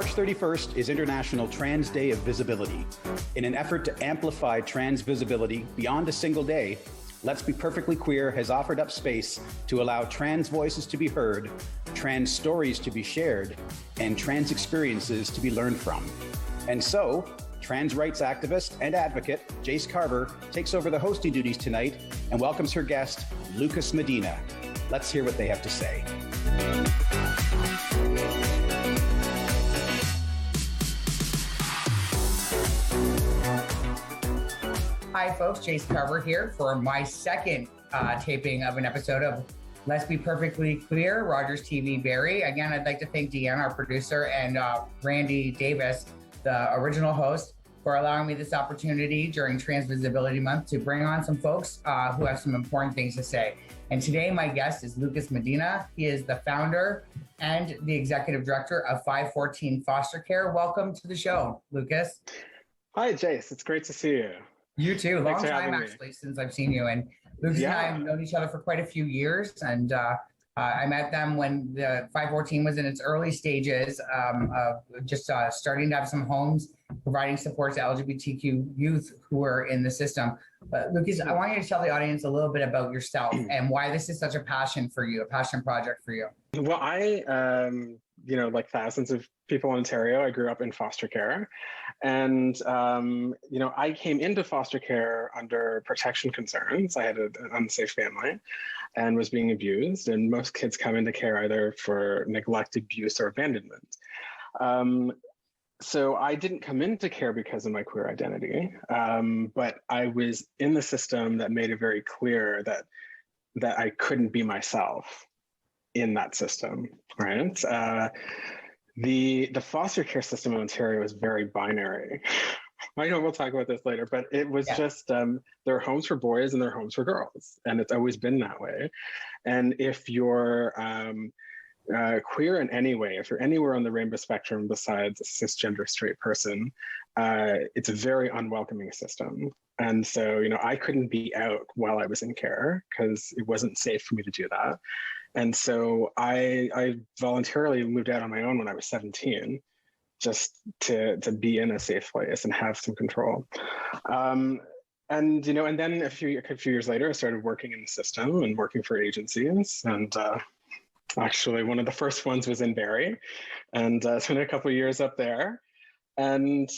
March 31st is International Trans Day of Visibility. In an effort to amplify trans visibility beyond a single day, Let's Be Perfectly Queer has offered up space to allow trans voices to be heard, trans stories to be shared, and trans experiences to be learned from. And so, trans rights activist and advocate Jayce Carver takes over the hosting duties tonight and welcomes her guest, Lucas Medina. Let's hear what they have to say. Hi folks, Jayce Carver here for my second taping of an episode of Let's Be Perfectly Queer, Rogers TV Barrie. Again, I'd like to thank Deanne, our producer, and Randy Davis, the original host, for allowing me this opportunity during Trans Visibility Month to bring on some folks who have some important things to say. And today my guest is Lucas Medina. He is the founder and the executive director of 514 Foster Care. Welcome to the show, Lucas. Hi, Jayce. It's great to see you. You too. Long time, actually, since I've seen you. And Lucas and I have known each other for quite a few years. And I met them when the 514 was in its early stages of just starting to have some homes, providing support to LGBTQ youth who were in the system. But Lucas, I want you to tell the audience a little bit about yourself and why this is such a passion for you, a passion project for you. Well, like thousands of people in Ontario, I grew up in foster care. And, I came into foster care under protection concerns. I had an unsafe family and was being abused. And most kids come into care either for neglect, abuse, or abandonment. So I didn't come into care because of my queer identity, but I was in the system that made it very clear that I couldn't be myself in that system, right? The foster care system in Ontario is very binary. I know we'll talk about this later, but it was just there are homes for boys and there are homes for girls, and it's always been that way. And if you're queer in any way, if you're anywhere on the rainbow spectrum besides a cisgender straight person, it's a very unwelcoming system. And so, I couldn't be out while I was in care because it wasn't safe for me to do that. And so I voluntarily moved out on my own when I was 17, just to be in a safe place and have some control. And then a few years later, I started working in the system and working for agencies. And actually, one of the first ones was in Barrie, and spent a couple of years up there. And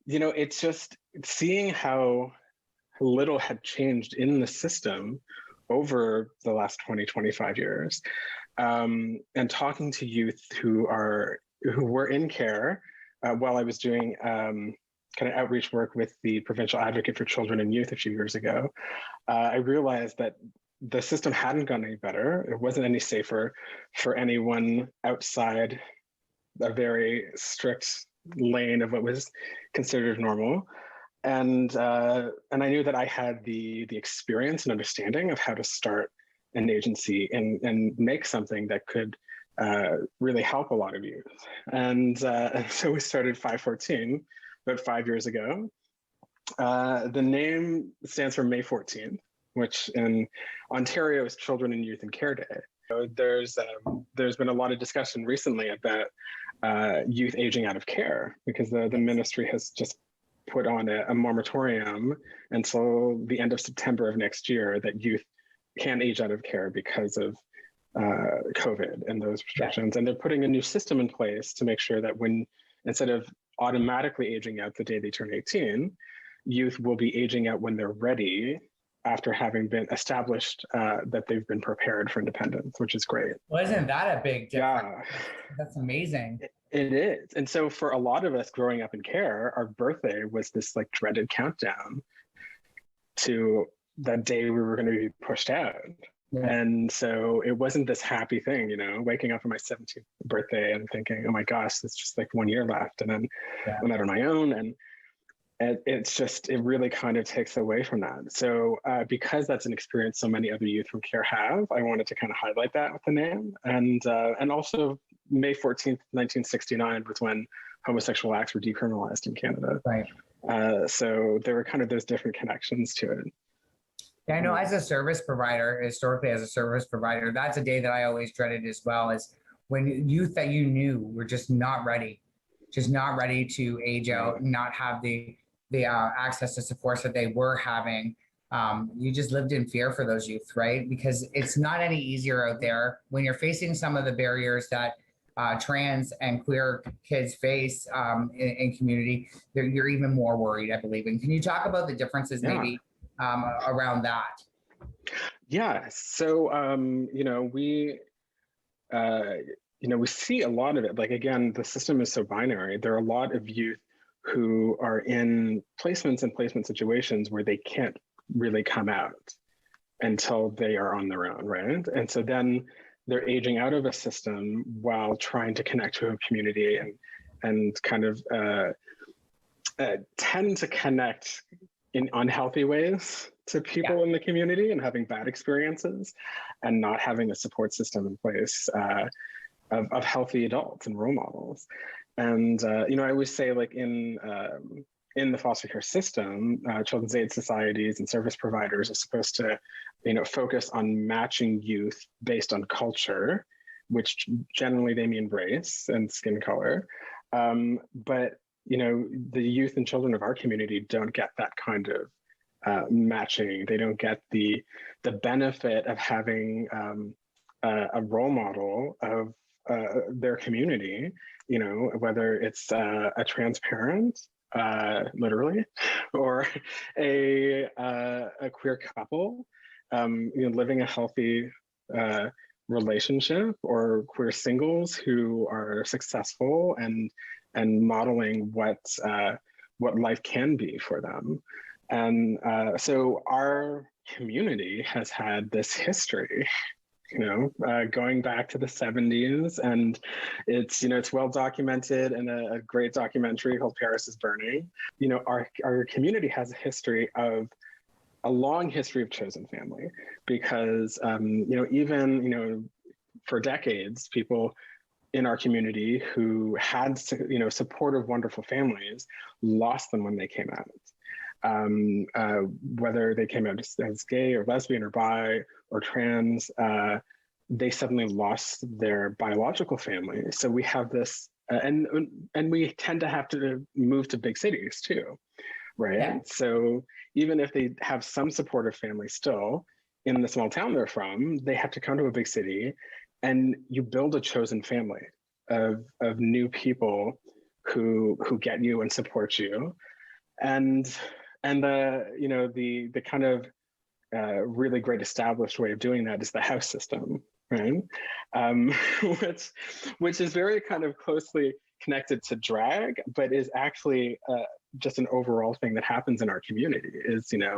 it's just seeing how little had changed in the system over the last 20, 25 years, and talking to youth who were in care while I was doing kind of outreach work with the Provincial Advocate for Children and Youth a few years ago, I realized that the system hadn't gotten any better. It wasn't any safer for anyone outside a very strict lane of what was considered normal. And I knew that I had the experience and understanding of how to start an agency and make something that could really help a lot of youth. And so we started 514 about 5 years ago. The name stands for May 14th, which in Ontario is Children and Youth in Care Day. So there's been a lot of discussion recently about youth aging out of care because the ministry has just put on a moratorium until the end of September of next year that youth can age out of care because of COVID and those restrictions. And they're putting a new system in place to make sure that instead of automatically aging out the day they turn 18, youth will be aging out when they're ready after having been established that they've been prepared for independence, which is great. Well, isn't that a big difference? Yeah. That's amazing. It is. And so for a lot of us growing up in care, our birthday was this like dreaded countdown to that day we were going to be pushed out. Yeah. And so it wasn't this happy thing, waking up on my 17th birthday and thinking, oh my gosh, there's just like 1 year left. And then I'm out on my own. And it really kind of takes away from that. So because that's an experience so many other youth from care have, I wanted to kind of highlight that with the name. And also May 14th, 1969 was when homosexual acts were decriminalized in Canada. Right. So there were kind of those different connections to it. Yeah, I know as a service provider, historically as a service provider, that's a day that I always dreaded as well, is when youth that you knew were just not ready to age out, not have the access to supports that they were having. You just lived in fear for those youth, right? Because it's not any easier out there when you're facing some of the barriers that trans and queer kids face in community. You're even more worried, I believe. And can you talk about the differences maybe around that? Yeah. So, we see a lot of it. Like, again, the system is so binary. There are a lot of youth who are in placements and placement situations where they can't really come out until they are on their own, right? And so then they're aging out of a system while trying to connect to a community and kind of tend to connect in unhealthy ways to people in the community and having bad experiences and not having a support system in place of healthy adults and role models. And, I always say, like, in the foster care system, children's aid societies and service providers are supposed to, focus on matching youth based on culture, which generally they mean race and skin color. But, the youth and children of our community don't get that kind of matching. They don't get the benefit of having a role model of their community, whether it's a trans parent, literally, or a queer couple, living a healthy relationship, or queer singles who are successful and modeling what life can be for them. And so our community has had this history, going back to the 70s, and it's well documented in a great documentary called Paris is Burning. Our community has a long history of chosen family, because even for decades, people in our community who had supportive, wonderful families lost them when they came out. Whether they came out as gay or lesbian or bi or trans, they suddenly lost their biological family. So we have this, and we tend to have to move to big cities too, right? Yeah. So even if they have some supportive family still in the small town they're from, they have to come to a big city, and you build a chosen family of new people who get you and support you. And the kind of really great established way of doing that is the house system, right? Which is very kind of closely connected to drag, but is actually just an overall thing that happens in our community.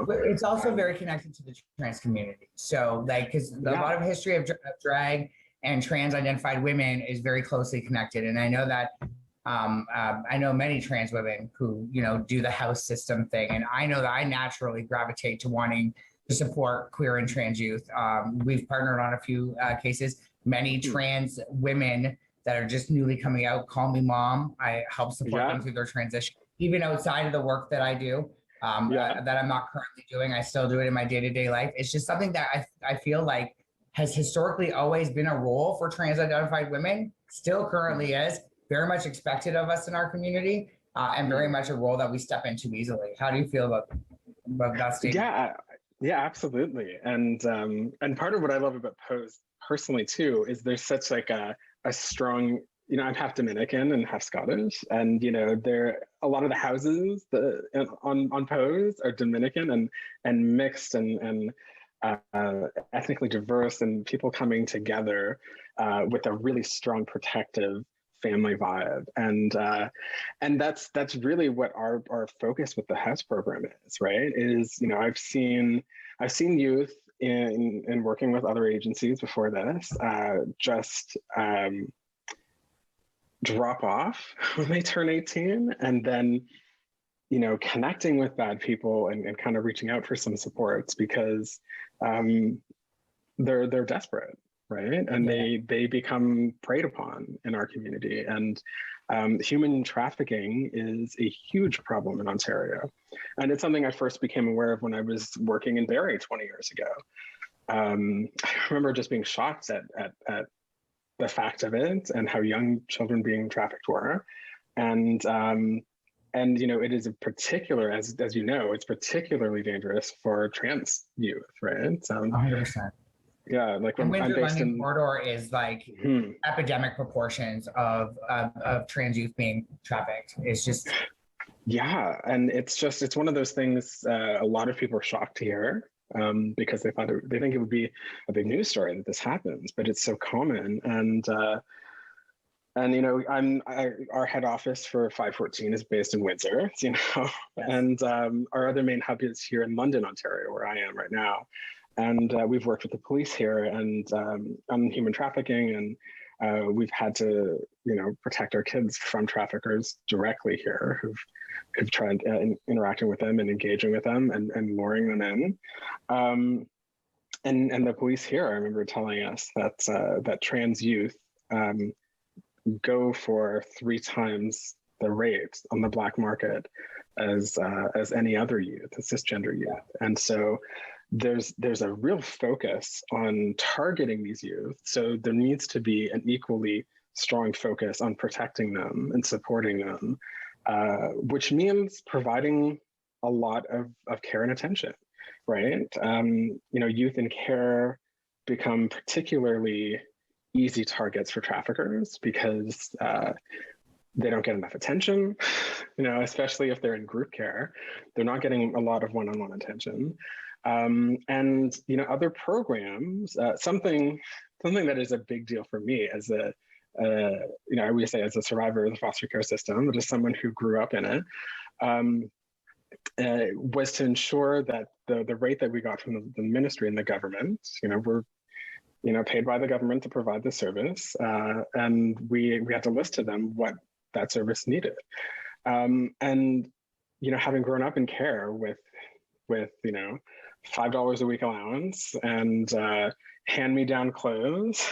But it's also very connected to the trans community. So, because a lot of history of drag and trans identified women is very closely connected, and I know that. I know many trans women who, do the house system thing. And I know that I naturally gravitate to wanting to support queer and trans youth. We've partnered on a few cases. Many trans women that are just newly coming out call me mom. I help support them through their transition, even outside of the work that I do, that I'm not currently doing. I still do it in my day-to-day life. It's just something that I feel like has historically always been a role for trans identified women, still currently is. Very much expected of us in our community, and very much a role that we step into easily. How do you feel about that statement? Yeah, absolutely. And part of what I love about Pose personally too is there's such like a strong, I'm half Dominican and half Scottish, and there a lot of the houses on Pose are Dominican and mixed and ethnically diverse, and people coming together with a really strong protective family vibe, and that's really what our focus with the house program is, right? Is I've seen youth in working with other agencies before this just drop off when they turn 18, and then connecting with bad people and kind of reaching out for some supports because they're desperate. Right. And they become preyed upon in our community. And human trafficking is a huge problem in Ontario. And it's something I first became aware of when I was working in Barrie 20 years ago. I remember just being shocked at the fact of it and how young children being trafficked were. And you know, it is a particular, as you know, it's particularly dangerous for trans youth, right? 100%. Yeah, like And I'm Windsor based London in corridor is like epidemic proportions of trans youth being trafficked. It's just yeah, and it's one of those things. A lot of people are shocked to hear because they think it would be a big news story that this happens, but it's so common. And you know, our head office for 514 is based in Windsor, you know, yes. And our other main hub is here in London, Ontario, where I am right now. And we've worked with the police here and on human trafficking, and we've had to, you know, protect our kids from traffickers directly here who've tried interacting with them and engaging with them and luring them in. And the police here, I remember telling us that that trans youth go for 3 times the rate on the black market as any other youth, a cisgender youth. And so there's a real focus on targeting these youth. So there needs to be an equally strong focus on protecting them and supporting them, which means providing a lot of care and attention, right? You know, youth in care become particularly easy targets for traffickers because they don't get enough attention, you know, especially if they're in group care. They're not getting a lot of one-on-one attention. And, you know, other programs, something that is a big deal for me as a, you know, I would say as a survivor of the foster care system, but as someone who grew up in it, was to ensure that the rate that we got from the ministry and the government, you know, we're, you know, paid by the government to provide the service, and we had to list to them what that service needed. And, you know, having grown up in care with you know, $5 a week allowance and hand-me-down clothes,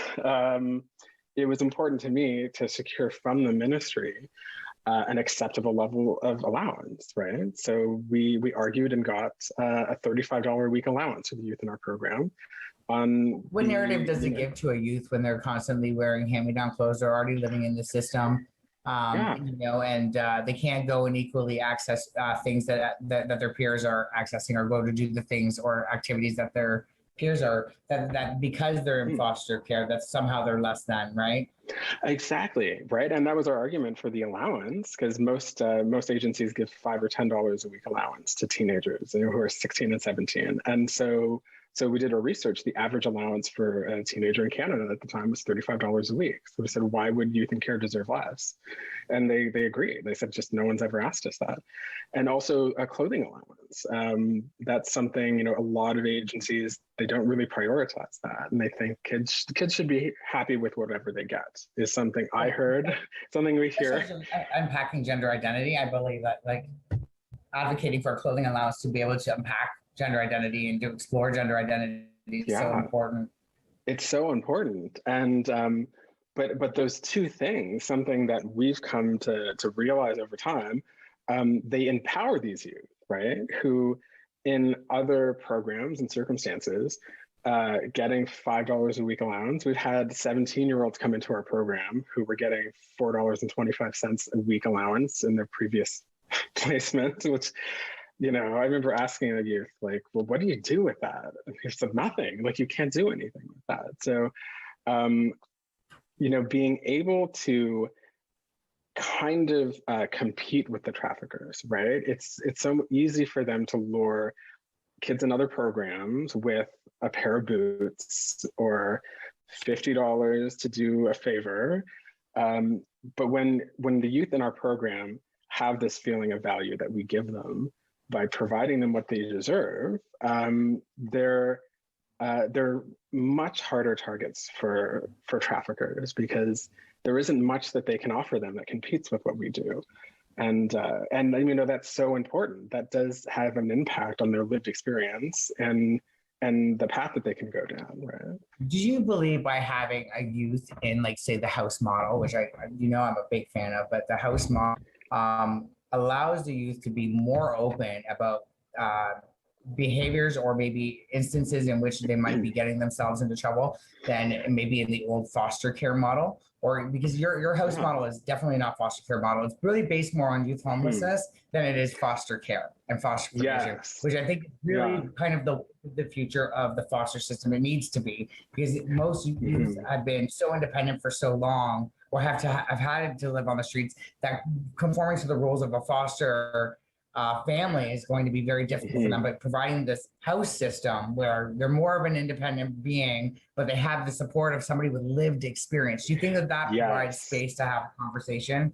it was important to me to secure from the ministry an acceptable level of allowance, right? So we argued and got a $35 a week allowance for the youth in our program. What narrative does it give to a youth when they're constantly wearing hand-me-down clothes? They're already living in the system, you know, and they can't go and equally access things that their peers are accessing, or go to do the things or activities that their peers are, that because they're in foster care, that somehow they're less than, right? Exactly, right. And that was our argument for the allowance, because most agencies give $5 or $10 a week allowance to teenagers, you know, who are 16 and 17. And so we did our research. The average allowance for a teenager in Canada at the time was $35 a week. So we said, why would youth in care deserve less? And they agreed. They said, just no one's ever asked us that. And also a clothing allowance. That's something, you know, a lot of agencies, they don't really prioritize that. And they think kids should be happy with whatever they get, is something I heard, something we hear. Unpacking gender identity. I believe that, like, advocating for a clothing allowance to be able to unpack gender identity and to explore gender identity is so important. It's so important. And but those two things, something that we've come to realize over time, they empower these youth, right? Who in other programs and circumstances, getting $5 a week allowance. We've had 17-year-olds come into our program who were getting $4.25 a week allowance in their previous placement, which, you know, I remember asking a youth, like, well, what do you do with that? And he said, nothing. Like, you can't do anything with that. So, you know, being able to kind of compete with the traffickers, right? It's so easy for them to lure kids in other programs with a pair of boots or $50 to do a favor. But when the youth in our program have this feeling of value that we give them by providing them what they deserve, they're much harder targets for traffickers, because there isn't much that they can offer them that competes with what we do. And you know, that's so important. That does have an impact on their lived experience and the path that they can go down, right? Do you believe by having a youth in, like, say, the house model, which you know, I'm a big fan of, but the house model allows the youth to be more open about behaviors or maybe instances in which they might be getting themselves into trouble than maybe in the old foster care model, or because your house model is definitely not foster care model. It's really based more on youth homelessness than it is foster care and foster provision, which I think is really kind of the future of the foster system. It needs to be, because most youth have been so independent for so long, or have had to live on the streets, that conforming to the rules of a foster family is going to be very difficult for them. But providing this house system where they're more of an independent being, but they have the support of somebody with lived experience. Do you think that provides space to have a conversation?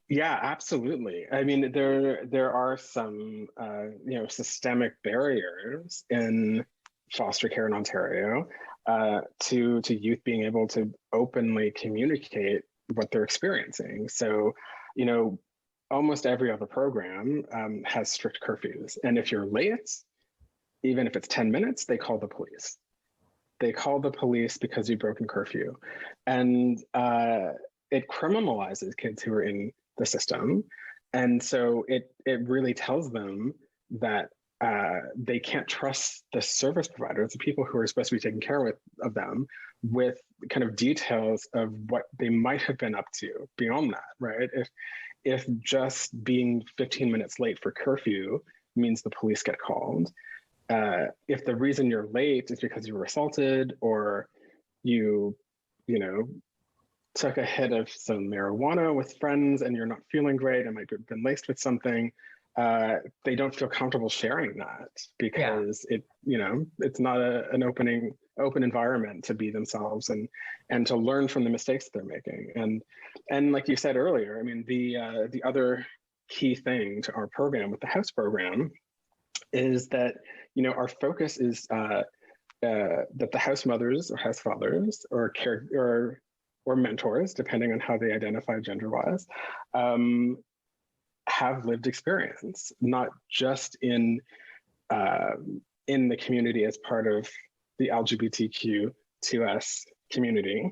Yeah, absolutely. I mean, there are some systemic barriers in foster care in Ontario to youth being able to openly communicate what they're experiencing. So, almost every other program has strict curfews. And if you're late, even if it's 10 minutes, they call the police. They call the police because you've broken curfew. And it criminalizes kids who are in the system. And so it really tells them that they can't trust the service providers, the people who are supposed to be taking care of them, with kind of details of what they might have been up to beyond that, right? If just being 15 minutes late for curfew means the police get called, if the reason you're late is because you were assaulted, or you took a hit of some marijuana with friends and you're not feeling great and might have been laced with something, they don't feel comfortable sharing that, because it's not an open environment to be themselves and to learn from the mistakes they're making. And like you said earlier, I mean, the other key thing to our program with the house program is that our focus is that the house mothers or house fathers or mentors, depending on how they identify gender-wise, have lived experience, not just in the community as part of the LGBTQ2S community,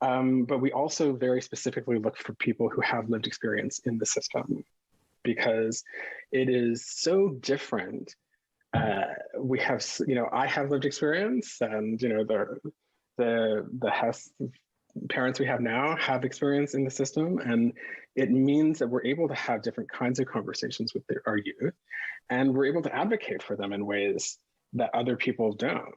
but we also very specifically look for people who have lived experience in the system, because it is so different. We have, I have lived experience, and the house parents we have now have experience in the system, and it means that we're able to have different kinds of conversations with our youth, and we're able to advocate for them in ways that other people don't.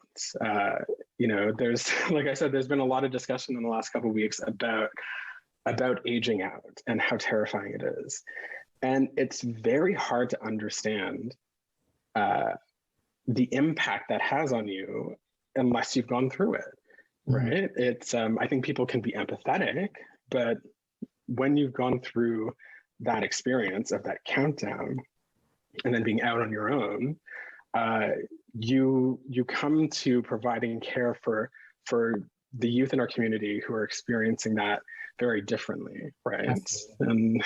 There's, like I said, there's been a lot of discussion in the last couple of weeks about aging out and how terrifying it is, and it's very hard to understand the impact that has on you unless you've gone through it. Right. It's, I think people can be empathetic, but when you've gone through that experience of that countdown and then being out on your own, you come to providing care for the youth in our community who are experiencing that very differently. Right. Absolutely.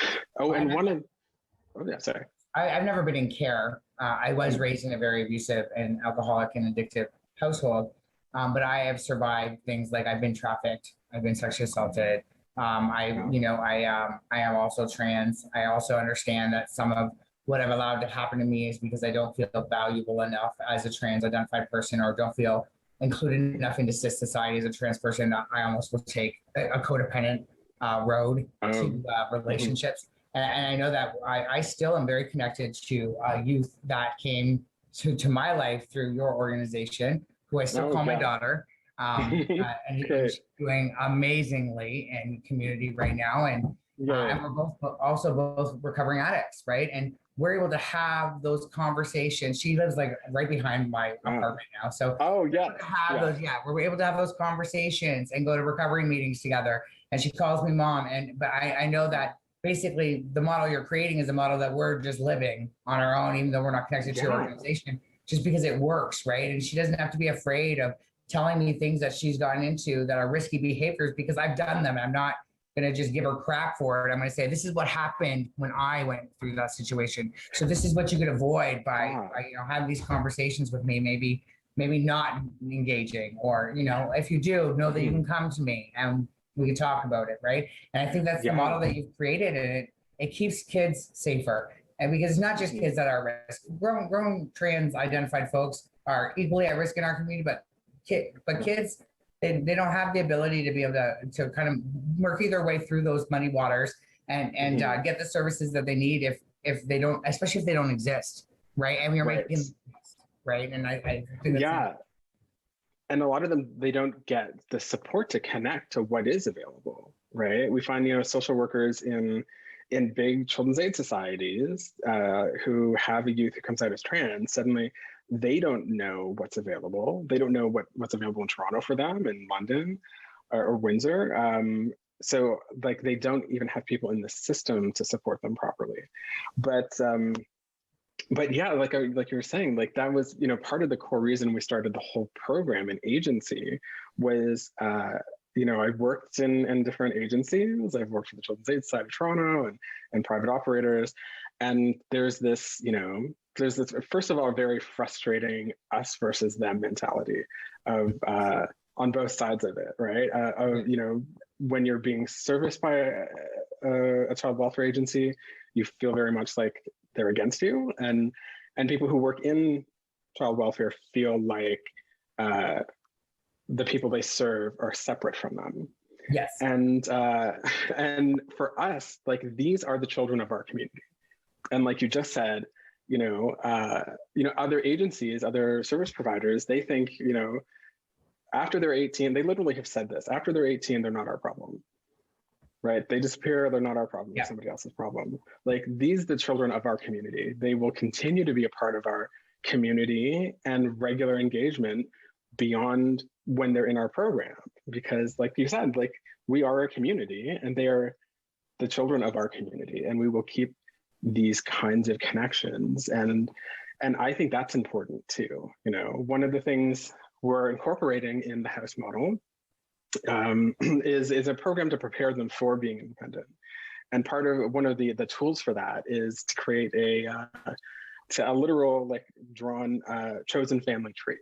I've never been in care. I was raised in a very abusive and alcoholic and addictive household. But I have survived things like I've been trafficked, I've been sexually assaulted. I am also trans. I also understand that some of what I've allowed to happen to me is because I don't feel valuable enough as a trans identified person, or don't feel included enough into society as a trans person. I almost will take a codependent road to relationships. And I know that I still am very connected to youth that came to my life through your organization, who I still call my daughter, and she's doing amazingly in community right now. And we're both recovering addicts, right? And we're able to have those conversations. She lives like right behind my apartment now. So we're able to have those conversations and go to recovery meetings together. And she calls me mom. But I know that basically the model you're creating is a model that we're just living on our own, even though we're not connected to your organization, just because it works, right? And she doesn't have to be afraid of telling me things that she's gotten into that are risky behaviors, because I've done them. I'm not going to just give her crap for it. I'm going to say, this is what happened when I went through that situation. So this is what you could avoid by having these conversations with me, maybe not engaging, or, if you do, know that you can come to me and we can talk about it, right? And I think that's the model that you've created, and it keeps kids safer. And because it's not just kids that are at risk, grown trans identified folks are equally at risk in our community, but kids, they don't have the ability to be able to kind of murky their way through those muddy waters and get the services that they need if they don't, especially if they don't exist, right? And we are making, right? And I think that's and a lot of them, they don't get the support to connect to what is available, right? We find, social workers in big children's aid societies who have a youth who comes out as trans, suddenly they don't know what's available. They don't know what's available in Toronto for them, in London or Windsor. So like they don't even have people in the system to support them properly. But yeah, like you were saying, like that was, part of the core reason we started the whole program and agency was, I've worked in different agencies. I've worked for the Children's Aid Society of Toronto and private operators. And there's this, first of all, very frustrating us versus them mentality of, on both sides of it, right? When you're being serviced by a child welfare agency, you feel very much like they're against you, and people who work in child welfare feel like the people they serve are separate from them. Yes. And for us, like these are the children of our community, and like you just said, other agencies, other service providers, they think, after they're 18, they literally have said this, after they're 18, they're not our problem. Right? They disappear, they're not our problem, it's somebody else's problem. Like these, the children of our community, they will continue to be a part of our community and regular engagement beyond when they're in our program. Because like you said, like we are a community and they are the children of our community, and we will keep these kinds of connections. And I think that's important too. One of the things we're incorporating in the house model is a program to prepare them for being independent. And part of one of the tools for that is to create a literal like drawn chosen family tree,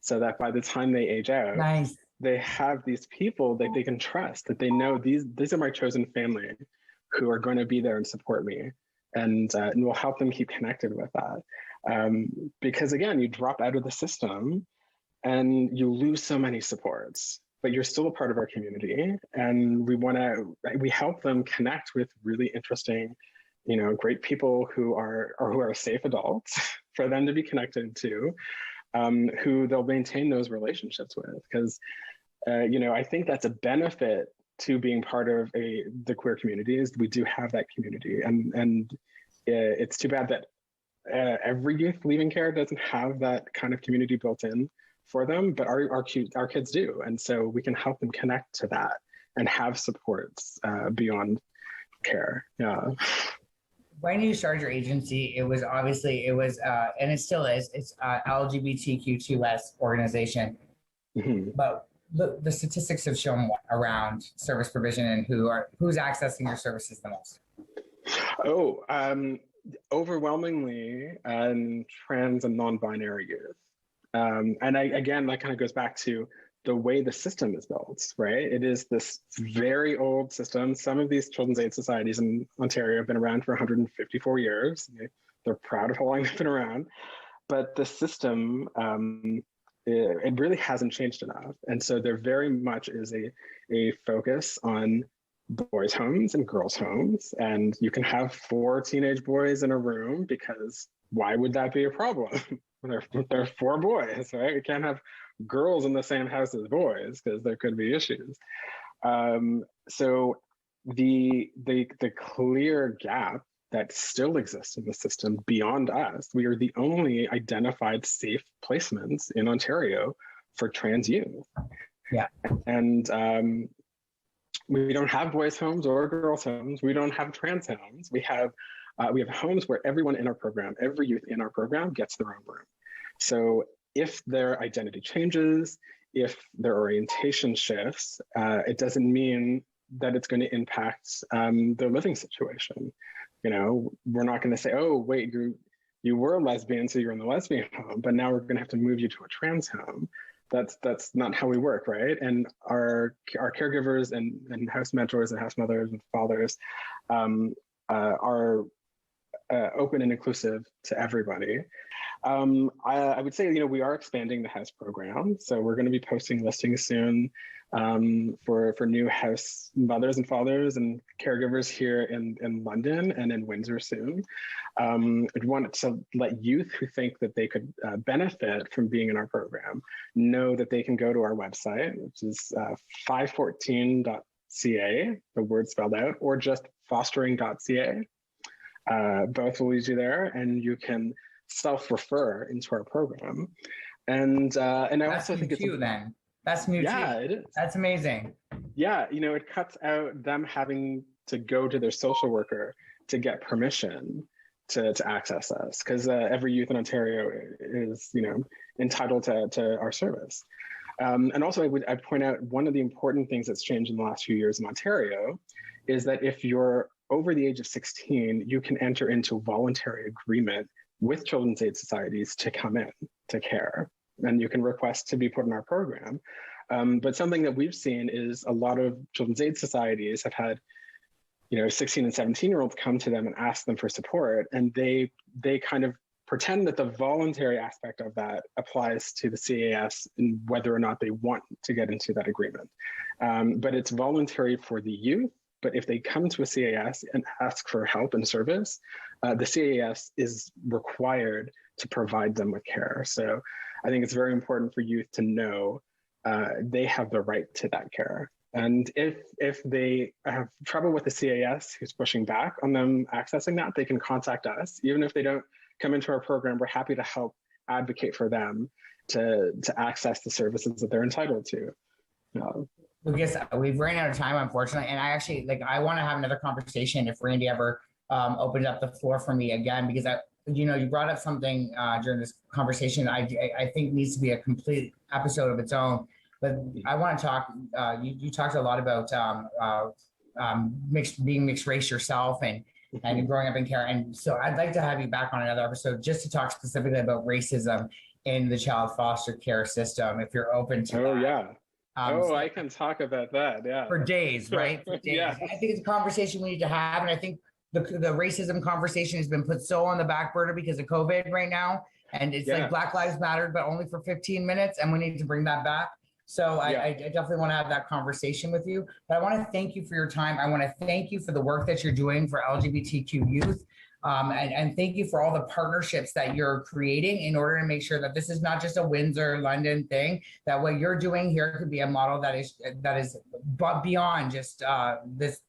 so that by the time they age out, they have these people that they can trust, that they know these are my chosen family who are going to be there and support me, and will help them keep connected with that. Because again, you drop out of the system and you lose so many supports, but you're still a part of our community, and we help them connect with really interesting, great people who are safe adults for them to be connected to, who they'll maintain those relationships with. Because, I think that's a benefit to being part of the queer community, is we do have that community, and it's too bad that every youth leaving care doesn't have that kind of community built in for them, but our kids do. And so we can help them connect to that and have supports beyond care. Yeah. When you started your agency, it was and it still is, it's LGBTQ2S organization. Mm-hmm. But the statistics have shown around service provision and who's accessing your services the most. Overwhelmingly trans and non-binary youth. And again, that kind of goes back to the way the system is built, right? It is this very old system. Some of these children's aid societies in Ontario have been around for 154 years. They're proud of how long they've been around, but the system, it really hasn't changed enough. And so there very much is a focus on boys' homes and girls' homes. And you can have 4 teenage boys in a room, because why would that be a problem? There are 4 boys, right? We can't have girls in the same house as boys, because there could be issues. So the clear gap that still exists in the system beyond us, we are the only identified safe placements in Ontario for trans youth. Yeah. And we don't have boys' homes or girls' homes. We don't have trans homes. We have homes where everyone in our program, every youth in our program, gets their own room. So if their identity changes, if their orientation shifts, it doesn't mean that it's going to impact their living situation. We're not going to say, oh, wait, you were a lesbian, so you're in the lesbian home, but now we're going to have to move you to a trans home. That's not how we work, right? And our caregivers and house mentors and house mothers and fathers are open and inclusive to everybody. I would say, we are expanding the house program. So we're going to be posting listings soon for new house mothers and fathers and caregivers here in London and in Windsor soon. I'd want to let youth who think that they could benefit from being in our program know that they can go to our website, which is 514.ca, the word spelled out, or just fostering.ca. Both will lead you there, and you can self-refer into our program. And I That's also think it's new then. That's new yeah, too. it is. That's amazing. Yeah, it cuts out them having to go to their social worker to get permission to access us, because every youth in Ontario is entitled to our service. And also I'd point out one of the important things that's changed in the last few years in Ontario is that if you're over the age of 16, you can enter into voluntary agreement with children's aid societies to come in to care, and you can request to be put in our program. But something that we've seen is a lot of children's aid societies have had 16 and 17-year-olds come to them and ask them for support, and they kind of pretend that the voluntary aspect of that applies to the CAS and whether or not they want to get into that agreement. But it's voluntary for the youth. But if they come to a CAS and ask for help and service, the CAS is required to provide them with care. So I think it's very important for youth to know they have the right to that care. And if they have trouble with the CAS who's pushing back on them accessing that, they can contact us. Even if they don't come into our program, we're happy to help advocate for them to access the services that they're entitled to. Lucas, we've ran out of time, unfortunately, and I want to have another conversation if Randy ever opens up the floor for me again, because you brought up something during this conversation I think needs to be a complete episode of its own. But I want to talk. You talked a lot about being mixed race yourself and growing up in care, and so I'd like to have you back on another episode just to talk specifically about racism in the child foster care system, if you're open to that. Yeah. I can talk about that, yeah. For days, right? For days. Yeah. I think it's a conversation we need to have, and I think the racism conversation has been put so on the back burner because of COVID right now, and it's like Black Lives Matter, but only for 15 minutes, and we need to bring that back. So I definitely want to have that conversation with you, but I want to thank you for your time. I want to thank you for the work that you're doing for LGBTQ youth. And thank you for all the partnerships that you're creating in order to make sure that this is not just a Windsor, London thing, that what you're doing here could be a model that is beyond just this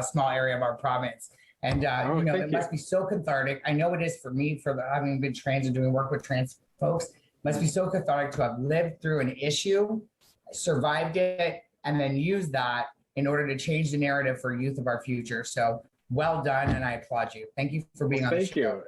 small area of our province. And it must be so cathartic. I know it is for me, having been trans and doing work with trans folks. It must be so cathartic to have lived through an issue, survived it, and then use that in order to change the narrative for youth of our future. So well done, and I applaud you. Thank you for being on the show. Thank you.